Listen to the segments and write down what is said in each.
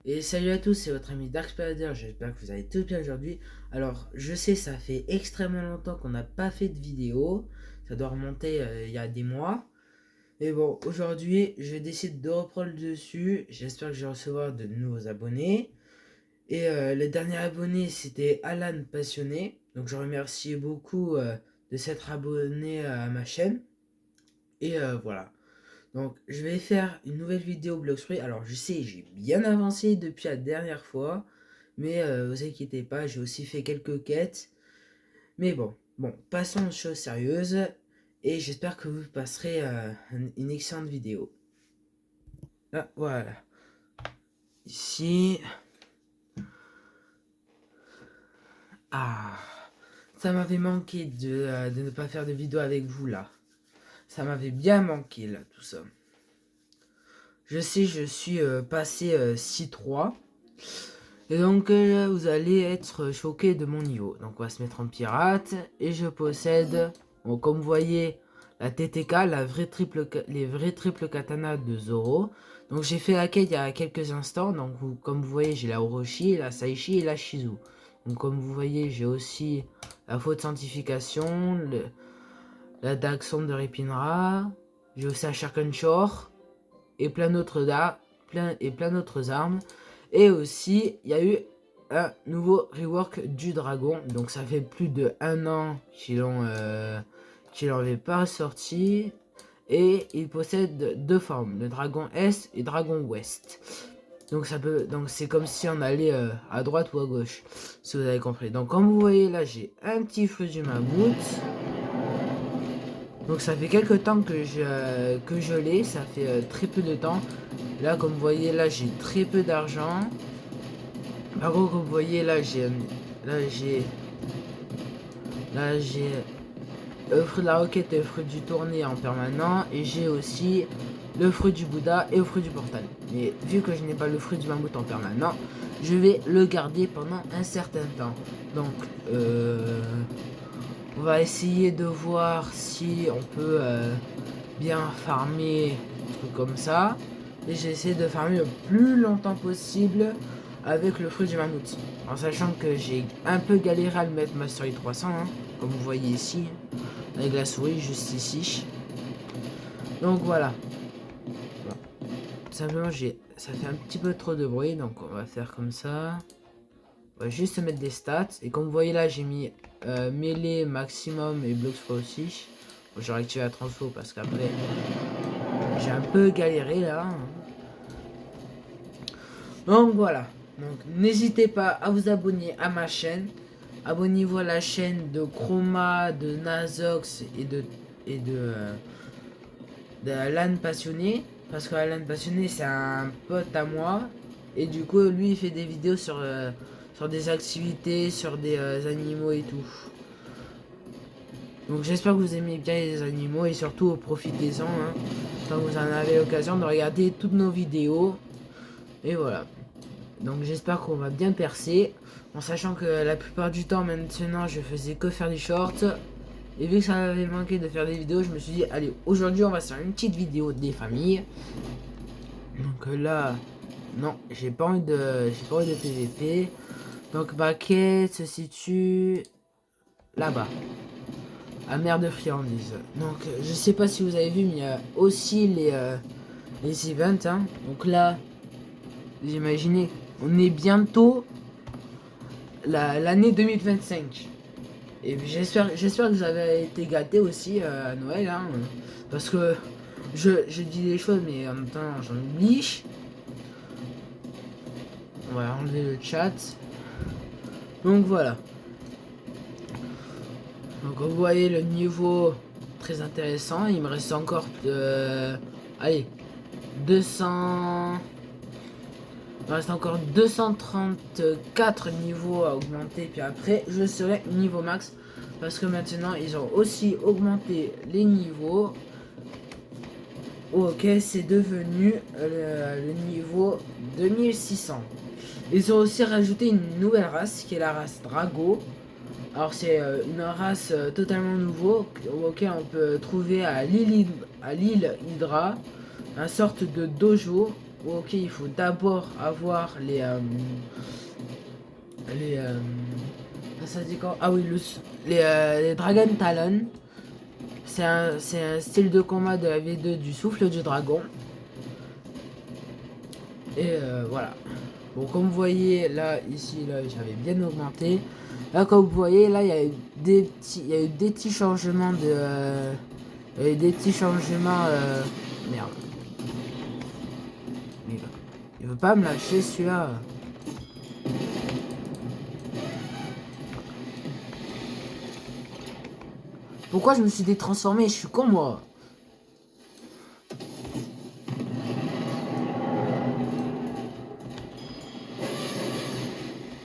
Et salut à tous, c'est votre ami Dark Spider, j'espère que vous allez tous bien aujourd'hui. Alors, je sais, ça fait extrêmement longtemps qu'on n'a pas fait de vidéo, ça doit remonter il y a des mois. Mais bon, aujourd'hui, je décide de reprendre le dessus, j'espère que je vais recevoir de nouveaux abonnés. Et le dernier abonné, c'était Alan Passionné, donc je remercie beaucoup de s'être abonné à ma chaîne. Et voilà. Donc, je vais faire une nouvelle vidéo Bloxfruit. Alors, je sais, j'ai bien avancé depuis la dernière fois. Mais vous inquiétez pas, j'ai aussi fait quelques quêtes. Mais bon, passons aux choses sérieuses. Et j'espère que vous passerez une excellente vidéo. Ah, voilà. Ici. Ah. Ça m'avait manqué de ne pas faire de vidéo avec vous là. Ça m'avait bien manqué là, tout ça. Je sais, je suis passé 6-3. Et donc vous allez être choqué de mon niveau. Donc on va se mettre en pirate. Et je possède, bon, comme vous voyez, la TTK, les vrais triple katana de Zoro. Donc j'ai fait la quête il y a quelques instants. Donc comme vous voyez, j'ai la Orochi, la Saishi et la Shizu. Donc comme vous voyez, j'ai aussi la faute sanctification, la dague sombre de Ripinra. J'ai aussi la Sharken Shore et plein d'autres armes. Et aussi, il y a eu un nouveau rework du dragon. Donc ça fait plus de 1 an qu'ils l'avaient pas sorti. Et il possède deux formes, le dragon Est et dragon Ouest. Donc c'est comme si on allait à droite ou à gauche, si vous avez compris. Donc comme vous voyez là, j'ai un petit feu du mammouth. Donc ça fait quelques temps que je l'ai, ça fait très peu de temps. Là comme vous voyez là j'ai très peu d'argent. Par contre comme vous voyez là j'ai le fruit de la roquette et le fruit du tourné en permanent. Et j'ai aussi le fruit du Bouddha et le fruit du portal. Mais vu que je n'ai pas le fruit du mammouth en permanent, je vais le garder pendant un certain temps. Donc on va essayer de voir si on peut bien farmer un truc comme ça. Et j'ai essayé de farmer le plus longtemps possible avec le fruit du mammouth. En sachant que j'ai un peu galéré à le mettre Mastery 300, hein, comme vous voyez ici, avec la souris juste ici. Donc voilà. Bon. Tout simplement, ça fait un petit peu trop de bruit, donc on va faire comme ça. On va juste mettre des stats. Et comme vous voyez là, j'ai mis mêlée, maximum et bloc aussi. Bon, j'aurais activé la transfo parce qu'après, j'ai un peu galéré là. Donc voilà. Donc n'hésitez pas à vous abonner à ma chaîne. Abonnez-vous à la chaîne de Chroma, de Nazox de Alan Passionné. Parce que Alan Passionné c'est un pote à moi. Et du coup lui il fait des vidéos sur des activités, sur des animaux et tout. Donc j'espère que vous aimez bien les animaux et surtout profitez-en hein, quand vous en avez l'occasion de regarder toutes nos vidéos. Et voilà. Donc j'espère qu'on va bien percer. En sachant que la plupart du temps maintenant je faisais que faire des shorts. Et vu que ça m'avait manqué de faire des vidéos, je me suis dit allez aujourd'hui on va faire une petite vidéo des familles. Donc là, non, j'ai pas envie de PVP. Donc ma quête se situe là-bas. À mer de friandises. Donc je sais pas si vous avez vu, mais il y a aussi les events. Hein. Donc là, vous imaginez, on est bientôt l'année 2025. Et j'espère que vous avez été gâtés aussi à Noël. Hein, parce que je dis des choses, mais en même temps j'en oublie. On va enlever le chat. Donc voilà. Donc vous voyez le niveau très intéressant. Il me reste encore allez 200. Il me reste encore 234 niveaux à augmenter. Puis après je serai niveau max. Parce que maintenant ils ont aussi augmenté les niveaux. Ok, c'est devenu le niveau 2600. Ils ont aussi rajouté une nouvelle race qui est la race Drago. Alors c'est une race totalement nouveau auquel on peut trouver à l'île Hydra, une sorte de dojo. ok, il faut d'abord avoir les ça dit quoi? Ah oui, les Dragon Talon. C'est un style de combat de la V2 du souffle du dragon. Et voilà. Bon, comme vous voyez, là, ici, là, j'avais bien augmenté. Là, comme vous voyez, là, il y a eu des petits changements de... il y a eu des petits changements... merde. Il veut pas me lâcher, celui-là. Pourquoi je me suis détransformé? Je suis con, moi.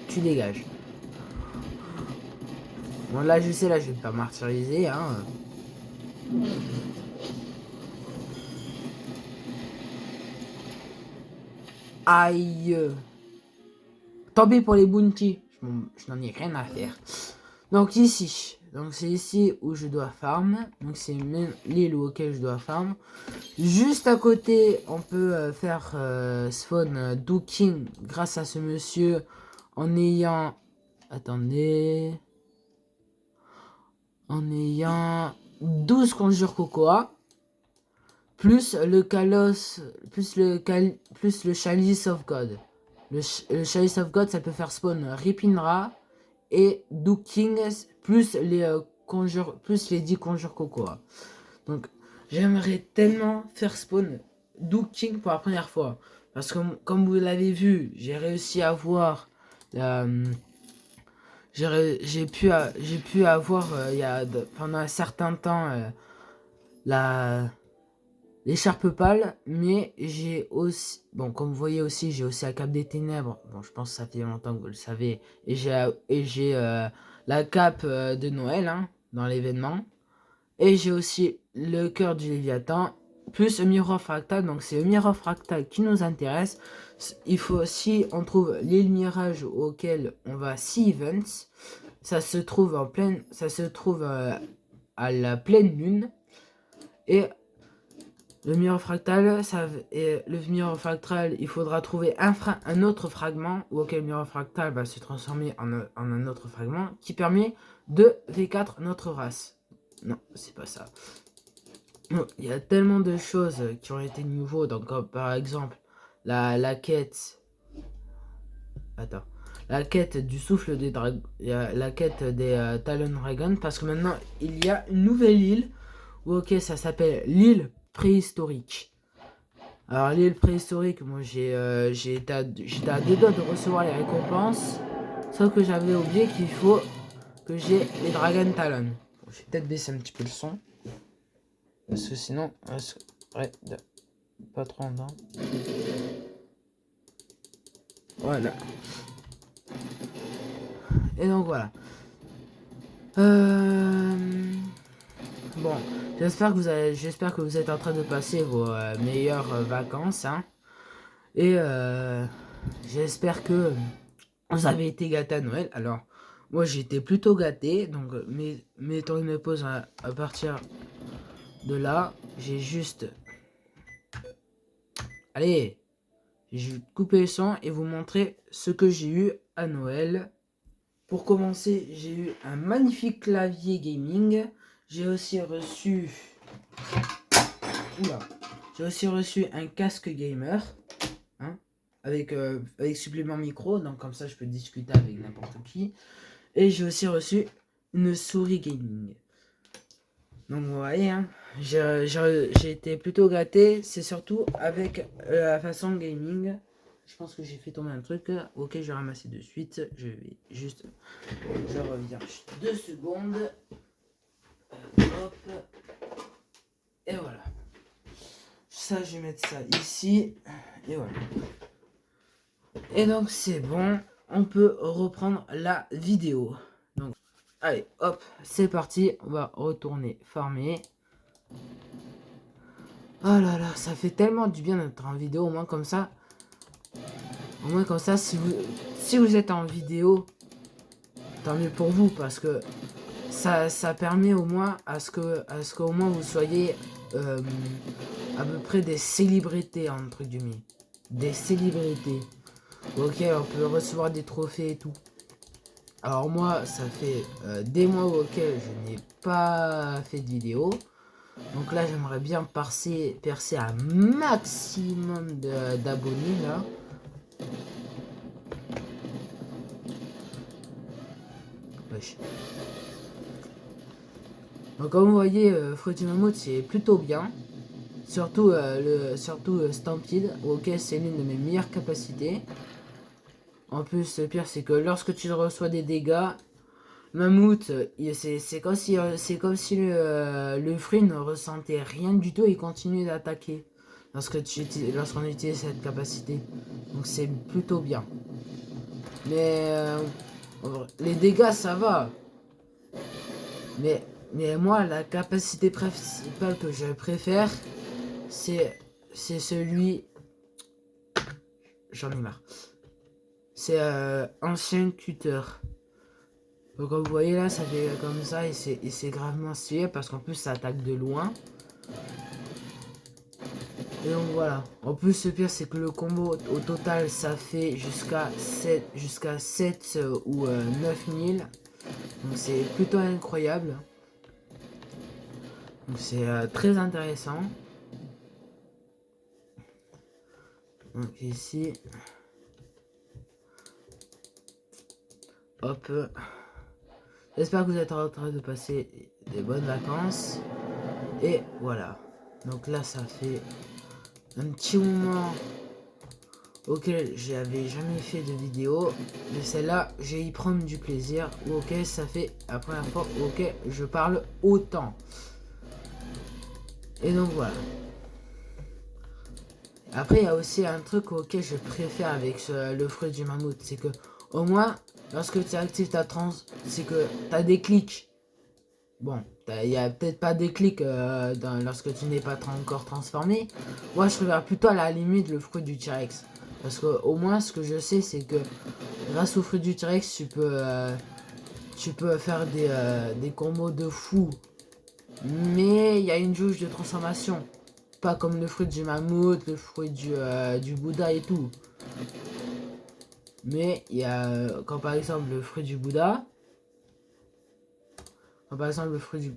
Tu dégages. Bon, là, je sais, là, je vais me faire martyriser, hein. Aïe. Tant pis pour les bounties. Je n'en ai rien à faire. Donc ici. Donc c'est ici où je dois farm. Donc c'est même l'île auquel je dois farm. Juste à côté, on peut faire spawn Dooking grâce à ce monsieur en ayant... Attendez... En ayant 12 conjures cocoa. Plus le Kalos... Plus le Chalice of God. Le Chalice of God, ça peut faire spawn Ripinra et Dooking plus les 10 conjures cocoa. Donc j'aimerais tellement faire spawn Dooking pour la première fois. Parce que comme vous l'avez vu, j'ai réussi à avoir j'ai pu avoir pendant un certain temps l'écharpe pâle, mais j'ai aussi, bon, comme vous voyez aussi, j'ai aussi la cape des ténèbres. Bon, je pense que ça fait longtemps que vous le savez. Et j'ai la cape de Noël, hein, dans l'événement. Et j'ai aussi le cœur du Léviathan, plus le miroir fractal. Donc c'est le miroir fractal qui nous intéresse. Il faut aussi, on trouve l'île Mirage auquel on va 6 events. Ça se trouve à la pleine lune. Et le miroir fractal, il faudra trouver un autre fragment auquel le miroir fractal va se transformer en un autre fragment qui permet de V4 notre race. Non, c'est pas ça. Il y a tellement de choses qui ont été nouveaux, donc par exemple la quête. Attends. La quête du souffle des dragons. La quête des Talon Dragon. Parce que maintenant, il y a une nouvelle île. Ok, ça s'appelle l'île préhistorique. Alors l'île préhistorique, moi j'étais à 2 doigts de recevoir les récompenses. Sauf que j'avais oublié qu'il faut que j'ai les Dragon Talon. Bon, je vais peut-être baisser un petit peu le son. Parce que sinon, ouais, pas trop en dedans. Voilà. Et donc voilà. Bon, j'espère que vous êtes en train de passer vos meilleures vacances, hein. Et j'espère que vous avez été gâté à Noël. Alors, moi j'ai été plutôt gâté, donc mettons une pause à partir de là. J'ai juste... Allez, je vais couper le son et vous montrer ce que j'ai eu à Noël. Pour commencer, j'ai eu un magnifique clavier gaming. J'ai aussi reçu... Oula. J'ai aussi reçu un casque gamer. Hein, avec supplément micro. Donc comme ça, je peux discuter avec n'importe qui. Et j'ai aussi reçu une souris gaming. Donc vous voyez, hein, j'ai été plutôt gâté. C'est surtout avec la façon gaming. Je pense que j'ai fait tomber un truc. Ok, je vais ramasser de suite. Je vais juste... Je reviens 2 secondes. Hop. Et voilà. Ça, je vais mettre ça ici. Et voilà. Et donc, c'est bon. On peut reprendre la vidéo. Donc, allez, hop. C'est parti. On va retourner farmer. Oh là là, ça fait tellement du bien d'être en vidéo. Au moins comme ça. Au moins comme ça, si vous êtes en vidéo, tant mieux pour vous. Parce que ça permet au moins à ce qu'au moins vous soyez à peu près des célébrités entre guillemets. des célébrités auxquelles on peut recevoir des trophées et tout. Alors moi, ça fait des mois auxquels je n'ai pas fait de vidéo. Donc là, j'aimerais bien percer un maximum d'abonnés là. Wesh. Donc comme vous voyez, Fruity Mammouth c'est plutôt bien. Surtout Stampede, ok, c'est l'une de mes meilleures capacités. En plus, le pire c'est que lorsque tu reçois des dégâts, Mammouth, c'est comme si le fruit ne ressentait rien du tout et continue d'attaquer lorsqu'on utilise cette capacité. Donc c'est plutôt bien. Mais les dégâts ça va. Mais moi la capacité principale que je préfère c'est celui. J'en ai marre. C'est ancien cutter. Donc comme vous voyez là, ça fait comme ça et c'est gravement stylé parce qu'en plus ça attaque de loin. Et donc voilà. En plus le pire c'est que le combo au total ça fait jusqu'à 7 ou 9000. Donc c'est plutôt incroyable. Donc c'est très intéressant. Donc ici. Hop. J'espère que vous êtes en train de passer des bonnes vacances. Et voilà. Donc là, ça fait un petit moment auquel j'avais jamais fait de vidéo. Mais celle-là, j'ai y prendre du plaisir. Ok, ça fait la première fois ok je parle autant. Et donc voilà. Après, il y a aussi un truc auquel je préfère avec le fruit du mammouth. C'est que au moins, lorsque tu actives ta trans, c'est que tu as des clics. Bon, il n'y a peut-être pas des clics lorsque tu n'es pas encore transformé. Moi, je préfère plutôt à la limite le fruit du T-Rex. Parce que au moins, ce que je sais, c'est que grâce au fruit du T-Rex, tu peux faire des combos de fou. Mais il y a une jauge de transformation. Pas comme le fruit du mammouth, le fruit du Bouddha et tout. Mais il y a, quand par exemple le fruit du Bouddha, quand par exemple le fruit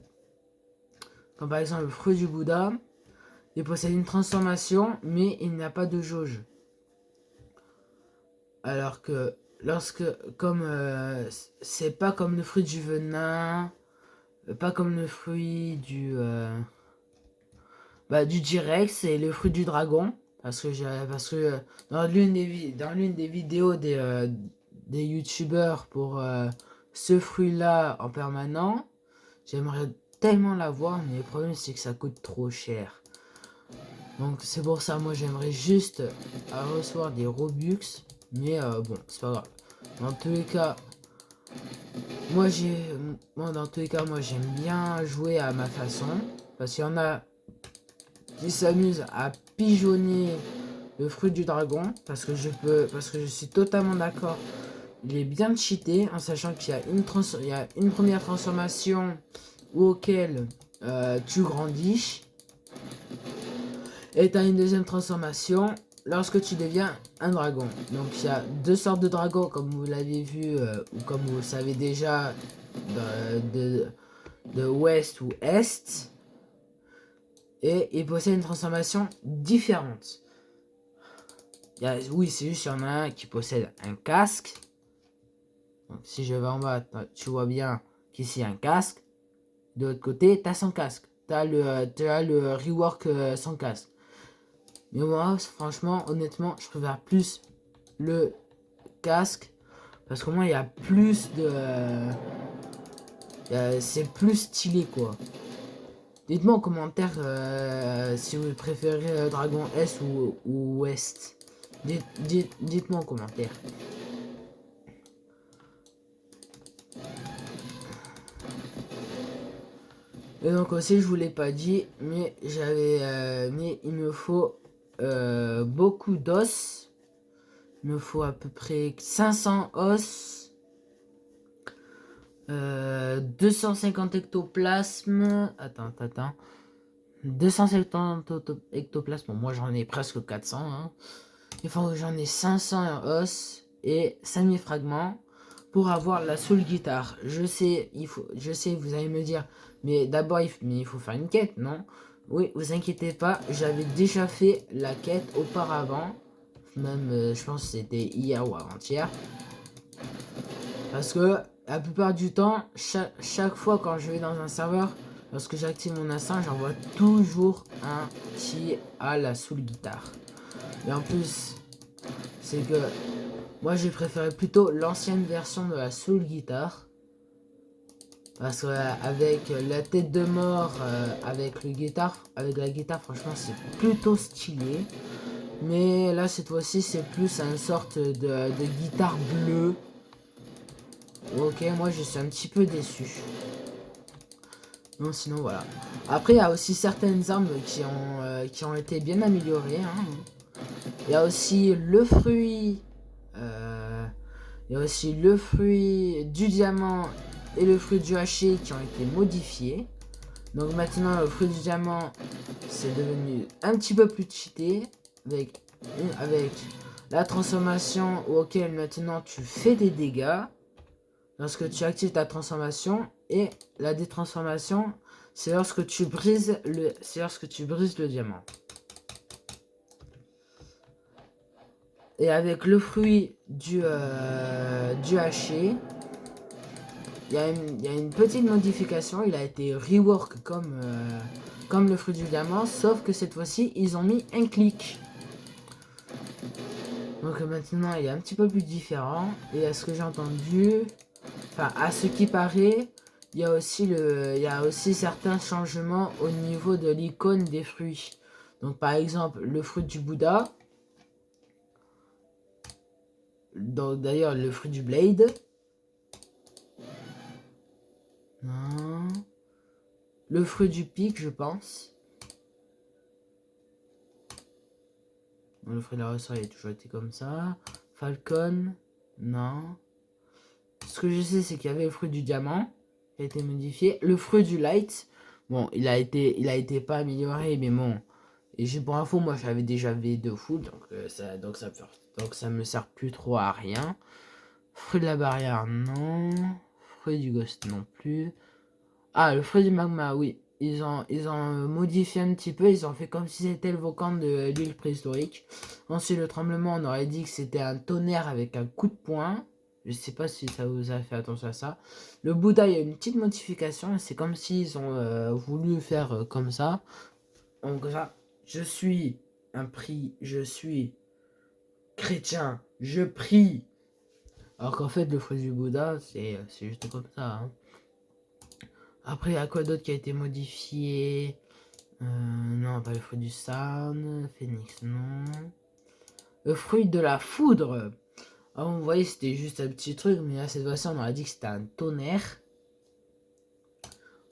du Bouddha, il possède une transformation, mais il n'a pas de jauge. Alors que c'est pas comme le fruit du venin, pas comme le fruit du T-Rex et le fruit du dragon, parce que dans l'une des vidéos des youtubeurs pour ce fruit-là en permanent, j'aimerais tellement l'avoir, mais le problème c'est que ça coûte trop cher. Donc c'est pour ça, moi j'aimerais juste recevoir des Robux, mais bon, c'est pas grave. Dans tous les cas, moi j'aime bien jouer à ma façon, parce qu'il y en a qui s'amusent à pigeonner le fruit du dragon, parce que je suis totalement d'accord. Il est bien cheaté, en sachant qu'il y a une première transformation auquel tu grandis. Et tu as une deuxième transformation lorsque tu deviens un dragon. Donc il y a deux sortes de dragons comme vous l'avez vu ou comme vous le savez déjà de ouest ou est. Et ils possèdent une transformation différente. Oui, c'est juste qu'il y en a un qui possède un casque. Donc si je vais en bas, tu vois bien qu'ici il y a un casque. De l'autre côté, tu as son casque. Tu as le rework sans casque. Mais moi, franchement, honnêtement, je préfère plus le casque. Parce qu'au moins, il y a plus de... c'est plus stylé, quoi. Dites-moi en commentaire si vous préférez Dragon S ou Ouest. Dites-moi en commentaire. Et donc aussi, je vous l'ai pas dit, mais mais il me faut beaucoup d'os. Il me faut à peu près 500 os, 250 ectoplasmes. Attends. 250 ectoplasmes. Bon, moi j'en ai presque 400. Hein. Il faut que j'en ai 500 os et 5000 fragments pour avoir la soul guitare. Je sais, vous allez me dire, mais d'abord il faut faire une quête, non? Oui, vous inquiétez pas, j'avais déjà fait la quête auparavant. Même, je pense que c'était hier ou avant-hier. Parce que la plupart du temps, chaque fois quand je vais dans un serveur, lorsque j'active mon instinct, j'envoie toujours un qui a la soul guitare. Et en plus, c'est que moi j'ai préféré plutôt l'ancienne version de la soul guitare. Parce que avec la tête de mort, avec la guitare, franchement c'est plutôt stylé. Mais là cette fois-ci c'est plus une sorte de guitare bleue. Ok, moi je suis un petit peu déçu. Non, sinon voilà. Après il y a aussi certaines armes qui ont été bien améliorées. Hein. Il y a aussi le fruit. Il y a aussi le fruit du diamant et le fruit du haché qui ont été modifiés. Donc maintenant le fruit du diamant c'est devenu un petit peu plus cheaté avec la transformation auquel maintenant tu fais des dégâts lorsque tu actives ta transformation, et la détransformation c'est lorsque tu brises le diamant. Et avec le fruit du haché, il y a une petite modification, il a été rework comme le fruit du diamant, sauf que cette fois-ci, ils ont mis un clic. Donc maintenant, il est un petit peu plus différent. Et à ce que j'ai entendu, enfin à ce qui paraît, il y a aussi certains changements au niveau de l'icône des fruits. Donc par exemple, le fruit du Bouddha. Donc d'ailleurs, le fruit du Blade. Non. Le fruit du pic, je pense. Le fruit de la ressort, il a toujours été comme ça. Falcon, non. Ce que je sais, c'est qu'il y avait le fruit du diamant, qui a été modifié. Le fruit du light, bon, il a été pas amélioré, mais bon. Et j'ai pour info, moi j'avais déjà V2 full, donc ça me sert plus trop à rien. Fruit de la barrière, non. Fruit du ghost, non plus. Ah, le fruit du magma, oui. Ils ont modifié un petit peu. Ils ont fait comme si c'était le volcan de l'île préhistorique. Ensuite, le tremblement, on aurait dit que c'était un tonnerre avec un coup de poing. Je sais pas si ça vous a fait attention à ça. Le Bouddha, il y a une petite modification. C'est comme s'ils ont voulu faire comme ça. Donc ça, je suis chrétien, je prie. Alors qu'en fait, le fruit du Bouddha, c'est juste comme ça. Hein. Après, à quoi d'autre qui a été modifié? Non, pas le fruit du Sarn. Phoenix, non. Le fruit de la foudre. Ah, vous voyez, c'était juste un petit truc, mais là, cette fois-ci, on aurait dit que c'était un tonnerre.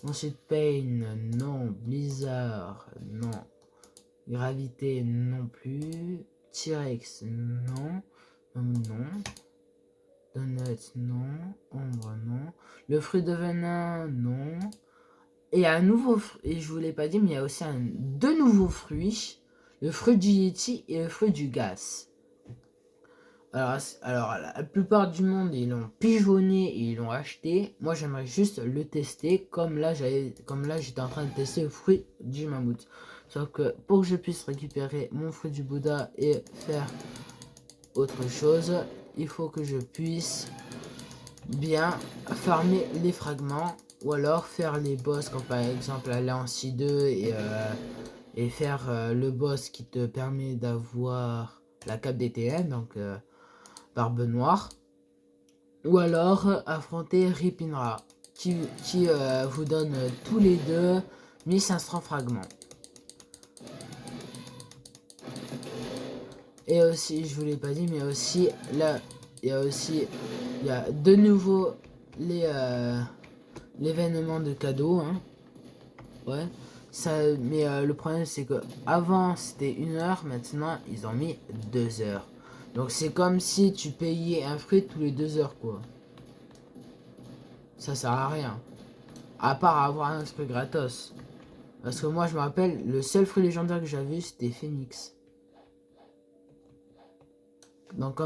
Ensuite, Pain, non. Blizzard, non. Gravité, non plus. T-Rex, non. Non. Donut, non. Ombre, non. Le fruit de venin, non. Et un nouveau et je vous l'ai pas dit, mais il y a aussi deux nouveaux fruits, le fruit du Yeti et le fruit du gaz. Alors la plupart du monde ils l'ont pigeonné et ils l'ont acheté. Moi j'aimerais juste le tester comme là j'étais en train de tester le fruit du mammouth. Sauf que pour que je puisse récupérer mon fruit du Bouddha et faire autre chose, il faut que je puisse bien farmer les fragments. Ou alors faire les boss comme par exemple aller en C2 et faire le boss qui te permet d'avoir la cape DTN, donc barbe noire. Ou alors affronter Ripinra qui vous donne tous les deux 1500 fragments. Et aussi, je vous l'ai pas dit, mais aussi là, il y a de nouveau l'événement de cadeaux, hein. Ouais. Ça, mais le problème c'est que avant c'était 1 heure, maintenant ils ont mis 2 heures. Donc c'est comme si tu payais un fruit tous les 2 heures quoi. Ça sert à rien. À part avoir un truc gratos. Parce que moi je me rappelle, le seul fruit légendaire que j'avais eu c'était Phoenix. Donc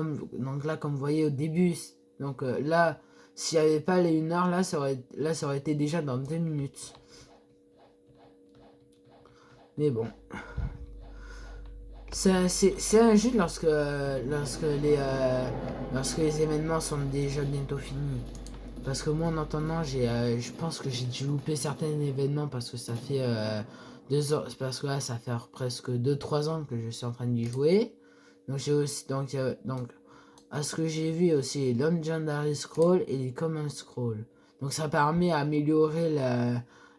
là, comme vous voyez au début, là, s'il n'y avait pas les 1 heure, là, ça aurait été déjà dans 2 minutes. Mais bon. C'est un jeu lorsque les événements sont déjà bientôt finis. Parce que moi, en attendant, je pense que j'ai dû louper certains événements parce que ça fait 2 heures, parce que là, ça fait presque 2 3 ans que je suis en train d'y jouer. Donc j'ai aussi, donc à ce que j'ai vu aussi, Legendary Scroll et les Common Scroll. Donc ça permet d'améliorer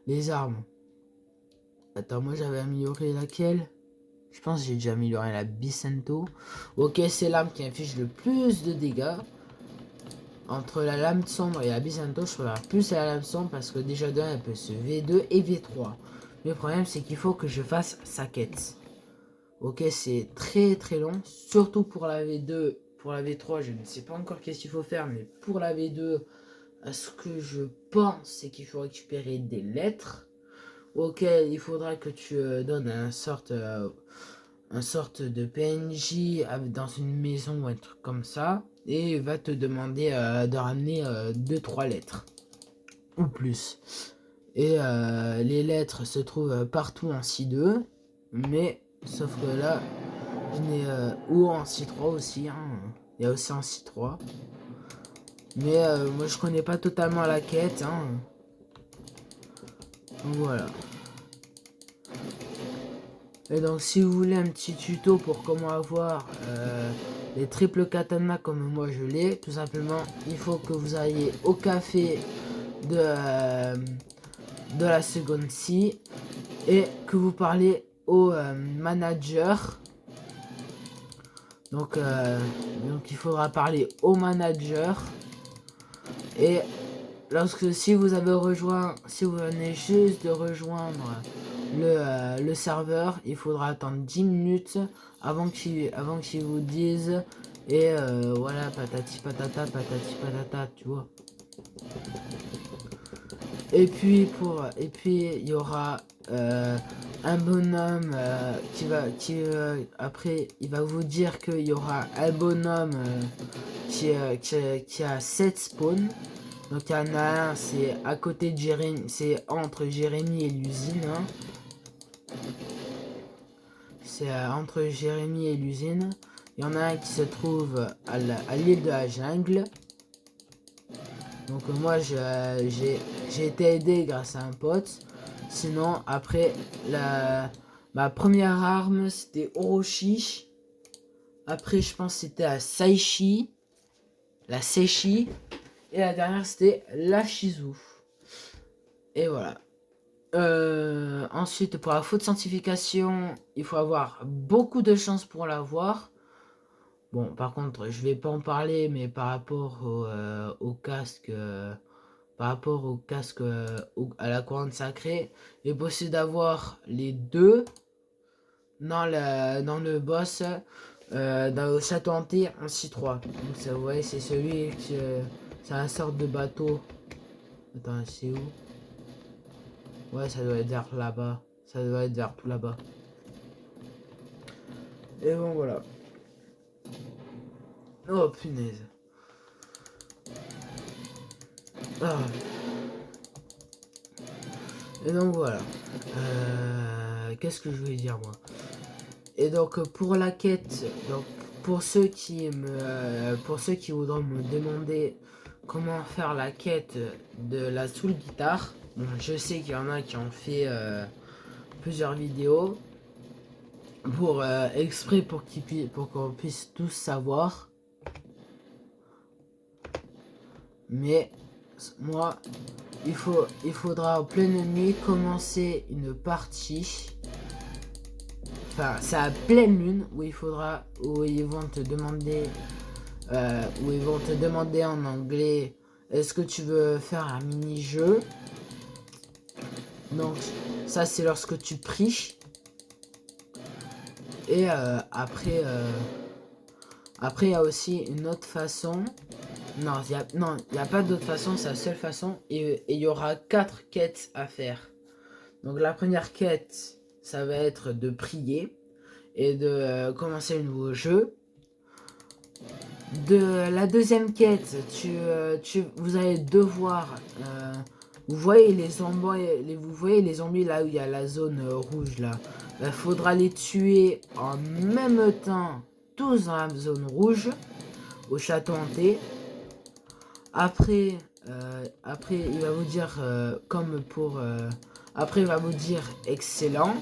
les armes. Attends, moi j'avais amélioré laquelle? Je pense que j'ai déjà amélioré la Bicento. Ok, c'est l'arme qui affiche le plus de dégâts. Entre la lame sombre et la Bicento, je préfère plus à la lame sombre parce que déjà d'un, elle peut se V2 et V3. Le problème, c'est qu'il faut que je fasse sa quête. Ok, c'est très très long, surtout pour la V2. Pour la V3, je ne sais pas encore qu'est-ce qu'il faut faire, mais pour la V2, ce que je pense, c'est qu'il faut récupérer des lettres auxquelles il faudra que tu donnes un sorte de PNJ dans une maison ou un truc comme ça, et il va te demander de ramener 2 3 lettres ou plus. Et les lettres se trouvent partout en C2, mais sauf que là, ou en C3 aussi, hein. Il y a aussi en C3. Mais moi je connais pas totalement la quête, hein. Donc voilà. Et donc si vous voulez un petit tuto pour comment avoir les triples katanas comme moi je l'ai, tout simplement il faut que vous alliez au café de la seconde C et que vous parlez au manager. Donc il faudra parler au manager. Et si vous venez juste de rejoindre le serveur, il faudra attendre 10 minutes avant qu'il vous dise. Et voilà, patati patata, tu vois. Et puis il y aura un bonhomme après il va vous dire qu'il y aura un bonhomme qui a 7 spawns. Donc il y en a un, c'est à côté de Jérémy, c'est entre Jérémy et l'usine. Hein. C'est entre Jérémy et l'usine. Il y en a un qui se trouve à l'île de la jungle. Donc moi j'ai été aidé grâce à un pote. Sinon après ma première arme c'était Orochi. Après je pense c'était à Saishi. La Seishi. Et la dernière c'était la Shizu. Et voilà. Ensuite pour la faute de sanctification, il faut avoir beaucoup de chance pour l'avoir. Bon, par contre, je vais pas en parler, mais par rapport au casque, à la couronne sacrée, il est possible d'avoir les deux dans le boss, dans le château hanté en C3. Donc, ça, vous voyez, c'est celui qui. C'est un sorte de bateau. Attends, c'est où? Ouais, ça doit être vers là-bas. Ça doit être vers tout là-bas. Et bon, voilà. Oh, punaise. Ah. Et donc voilà. Qu'est-ce que je voulais dire moi? Et donc pour la quête, donc pour ceux qui voudront me demander comment faire la quête de la soul guitare, bon, je sais qu'il y en a qui ont fait plusieurs vidéos pour exprès pour qu'on puisse tous savoir. Mais moi, il faudra en pleine nuit commencer une partie. Enfin, c'est à pleine lune où ils vont te demander en anglais, est-ce que tu veux faire un mini-jeu? Donc, ça c'est lorsque tu pries. Et après, il y a aussi une autre façon. Non, il n'y a pas d'autre façon, c'est la seule façon. Et il y aura 4 quêtes à faire. Donc la première quête, ça va être de prier et de commencer un nouveau jeu. de la deuxième quête, vous allez devoir... vous voyez les zombies, vous voyez les zombies là où il y a la zone rouge là. Il faudra les tuer en même temps, tous dans la zone rouge, au château hanté. Après, il va vous dire, comme pour... après, il va vous dire excellent.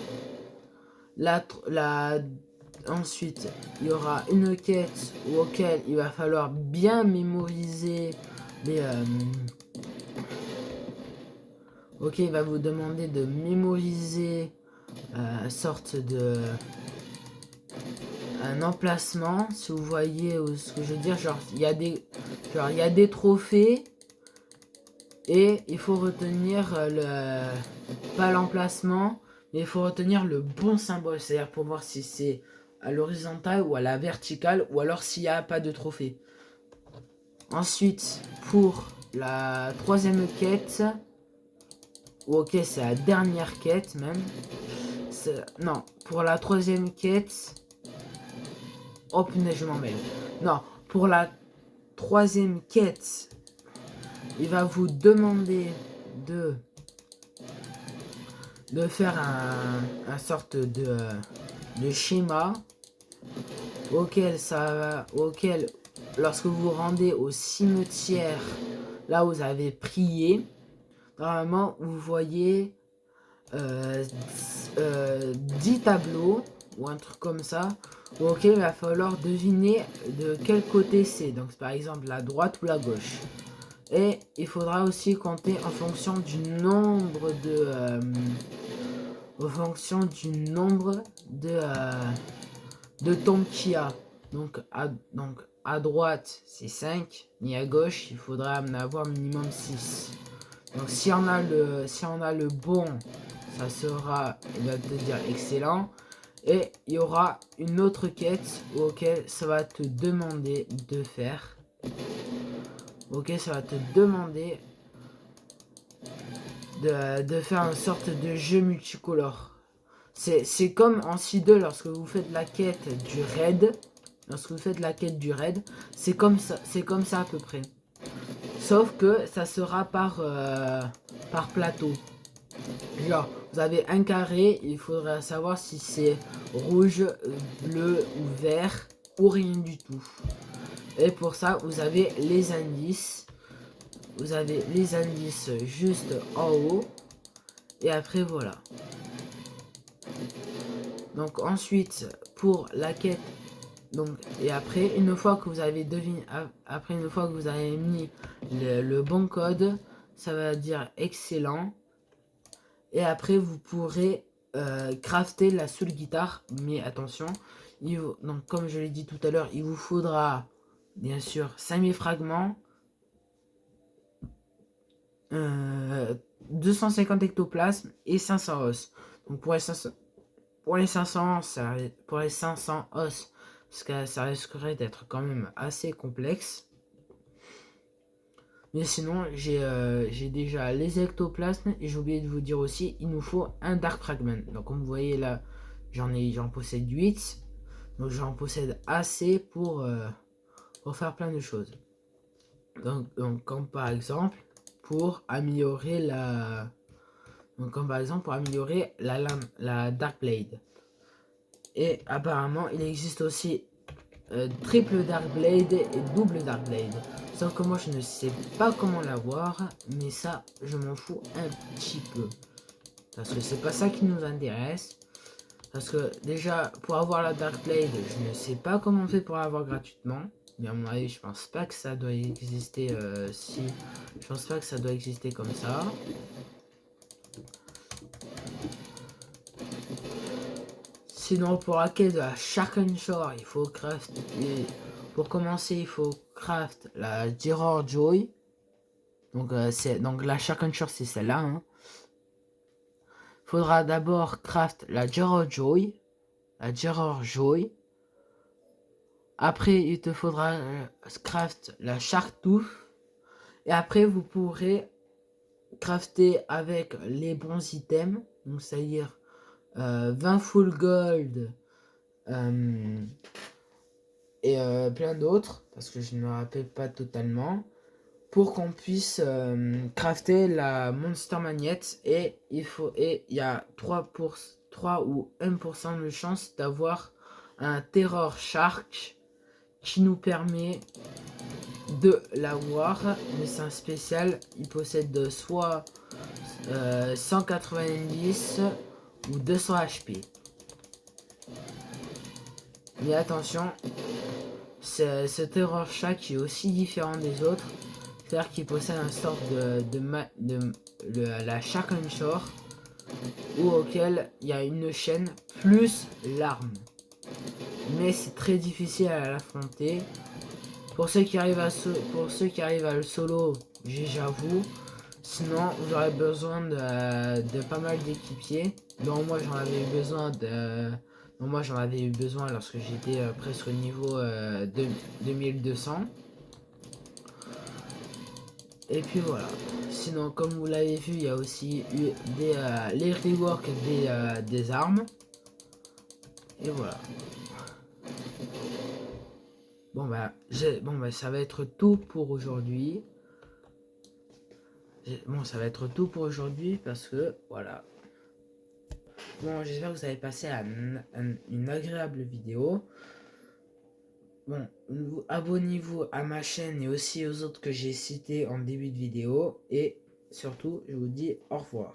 Ensuite, il y aura une quête auquel il va falloir bien mémoriser les... ok, il va vous demander de mémoriser sorte de... un emplacement, si vous voyez ce que je veux dire. Genre, il y a des trophées. Et il faut retenir pas l'emplacement, mais il faut retenir le bon symbole. C'est-à-dire pour voir si c'est à l'horizontale ou à la verticale, ou alors s'il n'y a pas de trophée. Ensuite, pour la troisième quête, ou ok, c'est la dernière quête même. Non, pour la troisième quête... Oh punaise, je m'en mêle. Non, pour la troisième quête, il va vous demander de faire un sorte de schéma auquel lorsque vous vous rendez au cimetière, là où vous avez prié, normalement vous voyez 10 tableaux ou un truc comme ça, auquel il va falloir deviner de quel côté c'est. Donc par exemple la droite ou la gauche. Et il faudra aussi compter en fonction du nombre de tombes qu'il y a. Donc à droite c'est 5, et à gauche il faudra en avoir minimum 6. Donc si on a le bon, ça sera, il va te dire excellent. Et il y aura une autre quête auquel ça va te demander de faire. Ok, ça va te demander de faire une sorte de jeu multicolore. C'est comme en C2 lorsque vous faites la quête du raid. Lorsque vous faites la quête du raid, c'est comme ça à peu près. Sauf que ça sera par plateau. Genre, vous avez un carré, il faudra savoir si c'est rouge, bleu ou vert ou rien du tout. Et pour ça, vous avez les indices. Vous avez les indices juste en haut. Et après, voilà. Donc ensuite, pour la quête, donc, et après, une fois que vous avez deviné, après une fois que vous avez mis le bon code, ça va dire excellent. Et après, vous pourrez crafter la soul guitare. Mais attention, donc comme je l'ai dit tout à l'heure, il vous faudra bien sûr 5000 fragments, 250 ectoplasmes et 500 os. Donc pour les 500 os, parce que ça risquerait d'être quand même assez complexe. Mais sinon, j'ai déjà les ectoplasmes et j'ai oublié de vous dire aussi, il nous faut un dark fragment. Donc comme vous voyez là, j'en possède 8. Donc j'en possède assez pour faire plein de choses. Donc comme par exemple pour améliorer la lame, la Dark Blade. Et apparemment il existe aussi triple Dark Blade et double Dark Blade. Sauf que moi je ne sais pas comment l'avoir, mais ça je m'en fous un petit peu. Parce que c'est pas ça qui nous intéresse. Parce que déjà pour avoir la Dark Blade, je ne sais pas comment on fait pour l'avoir gratuitement. Mais à mon avis, je pense pas que ça doit exister je pense pas que ça doit exister comme ça. Sinon, pour la quête de la Sharken Shore, il faut craft. Pour commencer, il faut craft la Giror Joy. Donc, la Sharken Shore, c'est celle-là. Hein. Faudra d'abord craft la Giror Joy. La Giror Joy. Après, il te faudra craft la Shark Tooth. Et après, vous pourrez crafter avec les bons items. Donc, c'est-à-dire 20 full gold et plein d'autres. parce que je ne me rappelle pas totalement, pour qu'on puisse crafter la Monster Magnet. Et il y a 3 ou 1% de chance d'avoir un Terror Shark qui nous permet de l'avoir, mais c'est un spécial. Il possède soit 190 ou 200 HP. Mais attention, ce Terror Shark est aussi différent des autres. C'est-à-dire qu'il possède un sort la Shark Shore, auquel il y a une chaîne plus l'arme. Mais c'est très difficile à l'affronter. Pour ceux qui arrivent à le solo, j'avoue. Sinon, vous aurez besoin de pas mal d'équipiers. Donc moi j'en avais eu besoin lorsque j'étais presque au niveau 2200. Et puis voilà. Sinon, comme vous l'avez vu, il y a aussi eu les reworks des armes. Et voilà. Bon bah, ça va être tout pour aujourd'hui. Bon, ça va être tout pour aujourd'hui parce que voilà. Bon, j'espère que vous avez passé une agréable vidéo. Bon, abonnez-vous à ma chaîne et aussi aux autres que j'ai cités en début de vidéo. Et surtout, je vous dis au revoir.